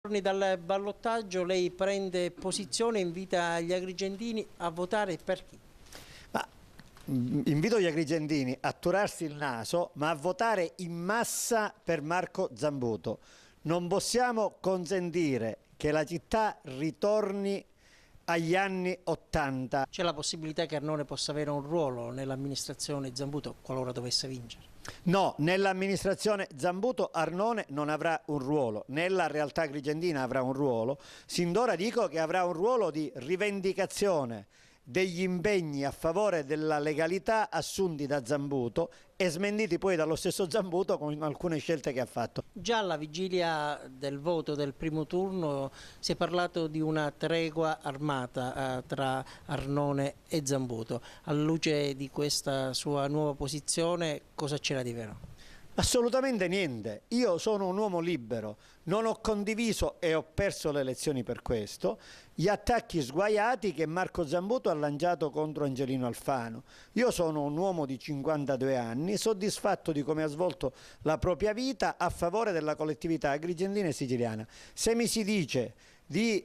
Dal ballottaggio lei prende posizione e invita gli agrigentini a votare per chi? Invito gli agrigentini a turarsi il naso, ma a votare in massa per Marco Zambuto. Non possiamo consentire che la città ritorni agli anni '80. C'è la possibilità che Arnone possa avere un ruolo nell'amministrazione Zambuto qualora dovesse vincere? No, nell'amministrazione Zambuto Arnone non avrà un ruolo, nella realtà agrigentina avrà un ruolo. Sin d'ora dico che avrà un ruolo di rivendicazione degli impegni a favore della legalità assunti da Zambuto e smentiti poi dallo stesso Zambuto con alcune scelte che ha fatto. Già alla vigilia del voto del primo turno si è parlato di una tregua armata tra Arnone e Zambuto. Alla luce di questa sua nuova posizione, cosa c'era di vero? Assolutamente niente, io sono un uomo libero, non ho condiviso e ho perso le elezioni per questo, gli attacchi sguaiati che Marco Zambuto ha lanciato contro Angelino Alfano. Io sono un uomo di 52 anni, soddisfatto di come ha svolto la propria vita a favore della collettività agrigentina e siciliana. Se mi si dice di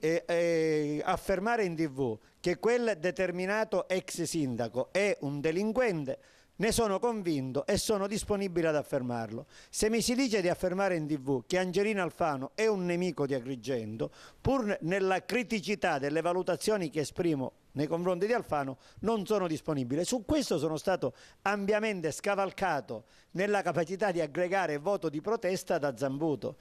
affermare in TV che quel determinato ex sindaco è un delinquente, ne sono convinto e sono disponibile ad affermarlo. Se mi si dice di affermare in TV che Angelino Alfano è un nemico di Agrigento, pur nella criticità delle valutazioni che esprimo nei confronti di Alfano, non sono disponibile. Su questo sono stato ampiamente scavalcato nella capacità di aggregare voto di protesta da Zambuto.